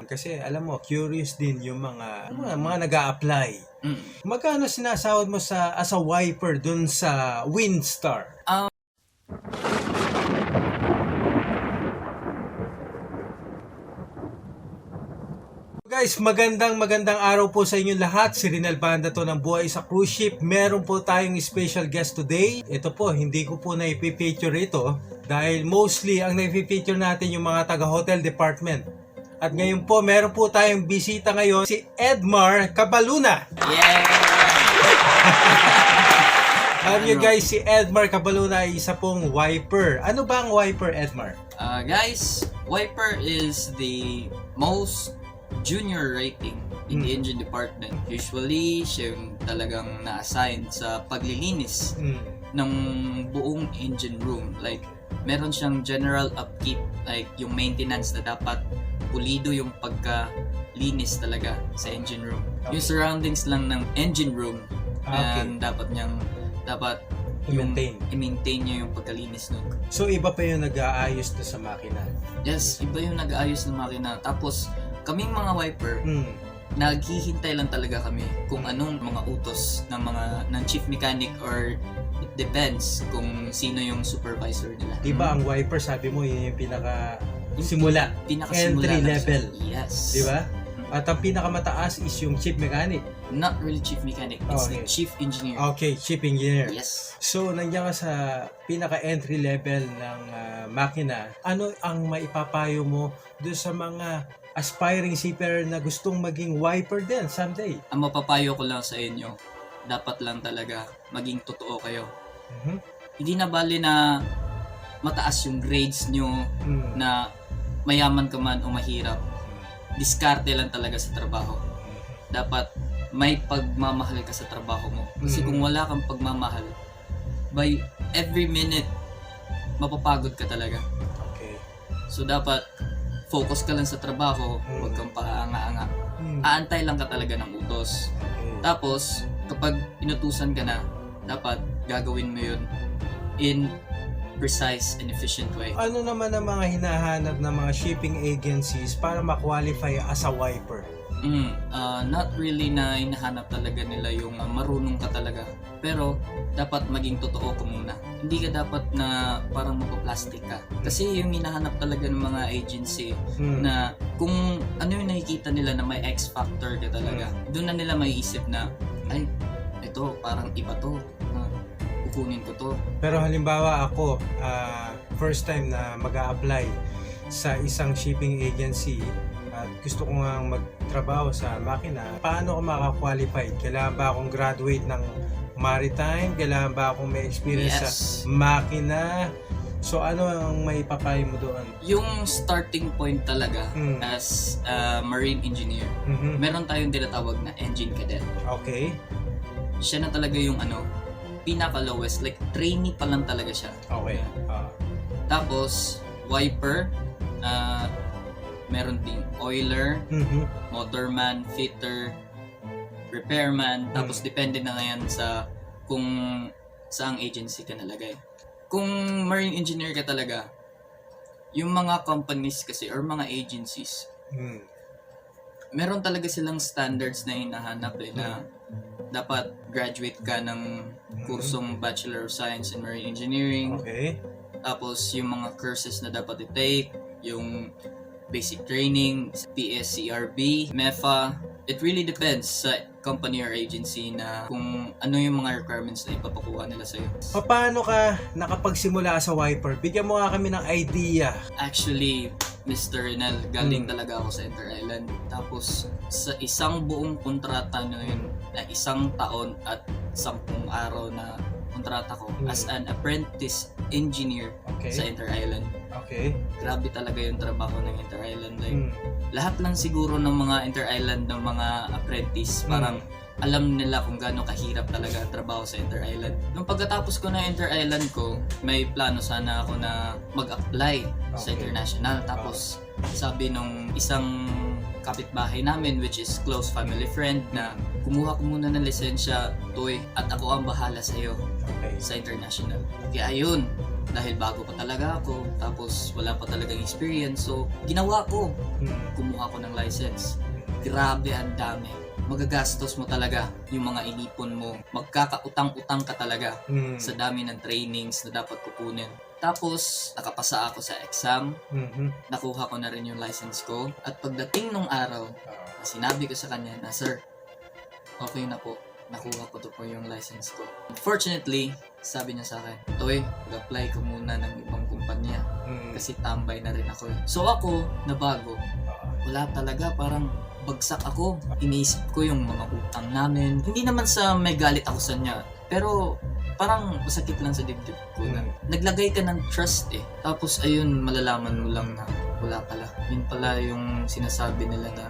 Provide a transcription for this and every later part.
Kasi alam mo, curious din yung mga nag-a-apply. Magkano sinasahod mo as a wiper dun sa Windstar? Guys, magandang araw po sa inyo lahat. Si Rinell Banda to ng Buhay sa cruise ship. Meron po tayong special guest today. Ito po, hindi ko po na-feature ito dahil mostly ang na-feature natin yung mga taga-hotel department. At ngayon po, meron po tayong bisita ngayon, si 𝗪𝗪𝗣𝗦𝗘𝗦. Yeah! Alam nyo guys, si 𝗪𝗪𝗣𝗦 ay isa pong wiper. Ano ba ang wiper, 𝗪𝗪? Guys, wiper is the most junior rating in the engine department. Usually, siya yung talagang na-assign sa paglilinis ng buong engine room. Like, meron siyang general upkeep, like yung maintenance na dapat pulido yung pagkalinis talaga sa engine room. Okay. Yung surroundings lang ng engine room, and dapat i-maintain niya yung pagkalinis nun. So, iba pa yung nag-aayos na sa makina? Yes, iba yung nag-aayos ng makina. Tapos, kaming mga wiper, naghihintay lang talaga kami kung anong mga utos ng chief mechanic, or it depends kung sino yung supervisor nila. Diba ang wiper, sabi mo, yun yung pinaka-simula, entry level. Yes. Diba? At ang pinakamataas is yung chief mechanic. Not really chief mechanic, it's the chief engineer. Okay, chief engineer. Yes. So, nandiyan ka sa pinaka-entry level ng makina. Ano ang maipapayo mo doon sa mga aspiring seafarer na gustong maging wiper din someday? Ang mapapayo ko lang sa inyo, dapat lang talaga maging totoo kayo. Hindi na bali na mataas yung grades nyo, na mayaman ka man o mahirap. Diskarte lang talaga sa trabaho. Dapat may pagmamahal ka sa trabaho mo. Kasi kung wala kang pagmamahal, by every minute, mapapagod ka talaga. Okay. So dapat focus ka lang sa trabaho, huwag kang paanga-anga. Aantay lang ka talaga ng utos. Tapos, kapag inutusan ka na, dapat gagawin mo yun in precise and efficient way. Ano naman ang mga hinahanap ng mga shipping agencies para ma-qualify as a wiper? Not really na hinahanap talaga nila yung marunong ka talaga. Pero, dapat maging totoo ka muna. Hindi ka dapat na parang magpa-plastic ka. Kasi yung hinahanap talaga ng mga agency na kung ano yung nakikita nila na may X factor ka talaga, doon na nila maiisip na, ay, ito, parang iba to. Kukunin ko to. Pero halimbawa ako, first time na mag-a-apply sa isang shipping agency at gusto ko nga magtrabaho sa makina, paano ako maka-qualify? Kailangan ba akong graduate ng maritime? Kailangan ba akong may experience sa makina? So ano ang may papayo mo doon? Yung starting point talaga as a marine engineer, meron tayong tinatawag na engine cadet. Okay. Siya na talaga yung pinaka-lowest, like trainee pa lang talaga siya. Okay. Tapos, wiper, meron ding oiler, motorman, fitter, repairman, tapos depende na ngayon sa kung saang agency ka nalagay. Kung marine engineer ka talaga, yung mga companies kasi or mga agencies, meron talaga silang standards na hinahanap na dapat graduate ka ng kursong Bachelor of Science in Marine Engineering. Okay. Tapos yung mga courses na dapat i-take, yung basic training, BSCRB, MEFA. It really depends sa company or agency na kung ano yung mga requirements na ipapakuha nila sa'yo. Paano ka nakapagsimula sa wiper? Bigyan mo nga kami ng idea. Actually, Mr. Rinell, galing talaga ako sa Inter-Island. Tapos, sa isang buong kontrata na yun, na 1 taon at 10 araw na kontrata ko as an apprentice engineer sa Inter-Island. Okay. Grabe talaga yung trabaho ng Inter-Island. Like, lahat lang siguro ng mga Inter-Island ng mga apprentice, parang alam nila kung gaano kahirap talaga ang trabaho sa Inter-Island. Nung pagkatapos ko na Inter-Island ko, may plano sana ako na mag-apply sa international. Tapos sabi nung isang kapitbahay namin, which is close family friend, na kumuha ko muna ng lisensya, Toy, at ako ang bahala sa'yo sa international. Kaya ayun, dahil bago pa talaga ako, tapos wala pa talagang experience, so ginawa ko. Kumuha ko ng license. Grabe, ang dami. Magagastos mo talaga yung mga inipon mo. Magkakautang-utang ka talaga sa dami ng trainings na dapat kukunin. Tapos, nakapasa ako sa exam. Nakuha ko na rin yung license ko. At pagdating nung araw, sinabi ko sa kanya na, "Sir, okay na po. Nakuha ko to po yung license ko." Unfortunately, sabi niya sa akin, "Toy, mag-apply ko muna ng ibang kumpanya kasi tambay na rin ako." So ako, nabago. Wala talaga, parang bagsak ako. Iniisip ko yung mga utang namin. Hindi naman sa may galit ako sa niya, pero parang masakit lang sa dibdib ko na naglagay ka ng trust eh. Tapos ayun, malalaman mo lang na wala pala. Yun pala yung sinasabi nila na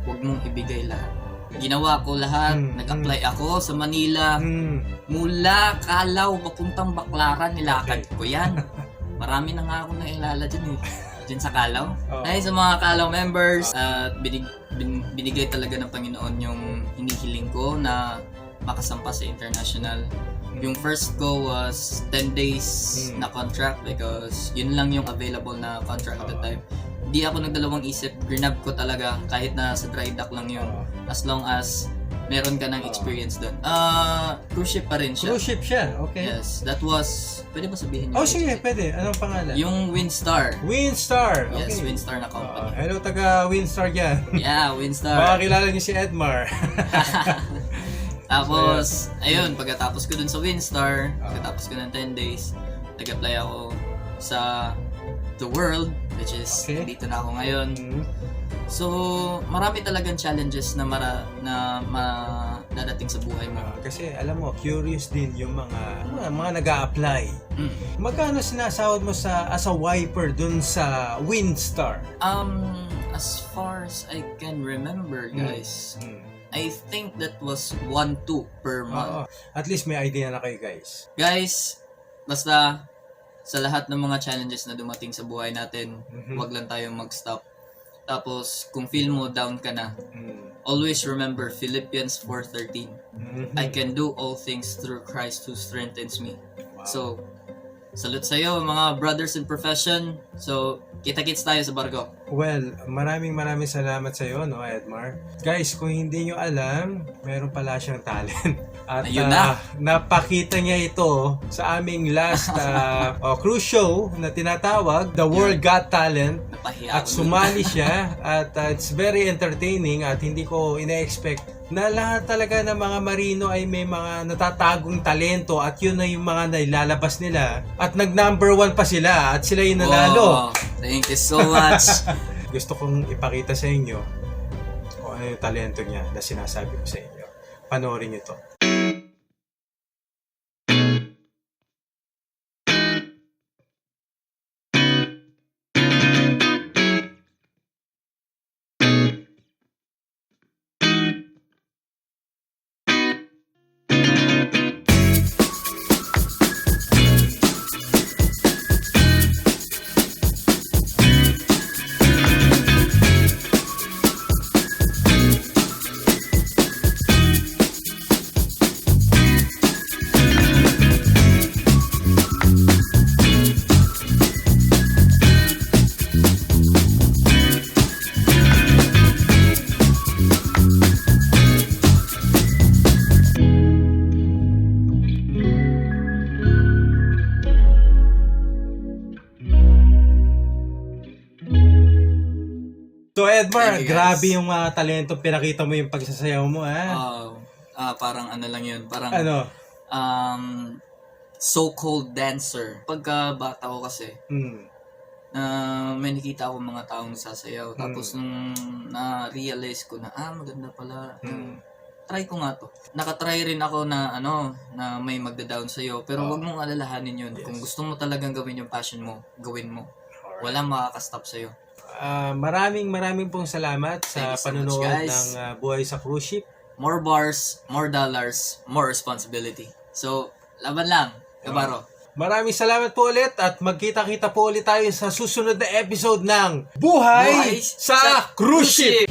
huwag mong ibigay lahat. Ginawa ko lahat. Nag-apply ako sa Manila. Mula Calao, papuntang Baclaran, nilakad ko yan. Marami na nga ako nailala dyan eh. Dyan sa Calao. Ay, sa mga Calao members, at binigay talaga ng Panginoon yung hinihiling ko na makasampa sa international. Yung first ko was 10 days na contract because yun lang yung available na contract at the time. Hindi ako nagdalawang isip, grinab ko talaga kahit na sa dry dock lang yun. As long as meron ka ng experience doon. Cruise ship pa rin siya. Cruise ship siya, okay. Yes, that was, pwede ba sabihin yung sige, ship? pwede. Anong pangalan? Yung Windstar. Windstar, okay. Yes, Windstar na company. Hello, taga Windstar dyan. Yeah, Windstar. Baka kilala niyo si Edmar. Tapos, ayun, pagkatapos ko dun sa Windstar, pagkatapos ko ng 10 days, nag-apply ako sa The World, which is dito na ako ngayon. So, marami talagang challenges na dadating sa buhay mo. Kasi alam mo, curious din yung mga nag-a-apply. Magkano sinasahod mo as a wiper dun sa Windstar? As far as I can remember, guys, I think that was 1-2 per month. At least may idea na kayo, guys. Guys, basta sa lahat ng mga challenges na dumating sa buhay natin, wag lang tayong mag-stop. Tapos, kung feel mo down ka na, always remember Philippians 4:13. I can do all things through Christ who strengthens me. So, salute sa'yo mga brothers in profession. So, kita-kits tayo sa barko. Well, maraming salamat sa iyo, no, Edmar. Guys, kung hindi nyo alam, meron pala siyang talent. At ayun na. Napakita niya ito sa aming last cruise show na tinatawag The World Got Talent. At sumali siya at it's very entertaining at hindi ko ina-expect na lahat talaga ng mga Marino ay may mga natatagong talento at yun na yung mga nailalabas nila at nag-number 1 pa sila at sila yung nanalo. Wow, thank you so much. Gusto kong ipakita sa inyo kung ano yung talento niya na sinasabi ko sa inyo. Panoorin niyo to. So Edmar, grabe yung mga talento pinakita mo yung pagsasayaw mo, ha? Parang ano lang yun, parang so-called dancer. Pagka bata ko kasi, may nakita ako mga taong sasayaw. Tapos nung na-realize ko na, maganda pala. Try ko nga to. Nakatry rin ako na na may magda-down sa'yo. Pero wag mong alalahanin yun. Kung gusto mo talagang gawin yung passion mo, gawin mo. Walang makaka-stop sa'yo. Maraming pong salamat sa panunood ng Buhay sa Cruise Ship. More bars, more dollars, more responsibility. So, laban lang, kabaro. Maraming salamat po ulit at magkita-kita po ulit tayo sa susunod na episode ng Buhay sa Cruise Ship.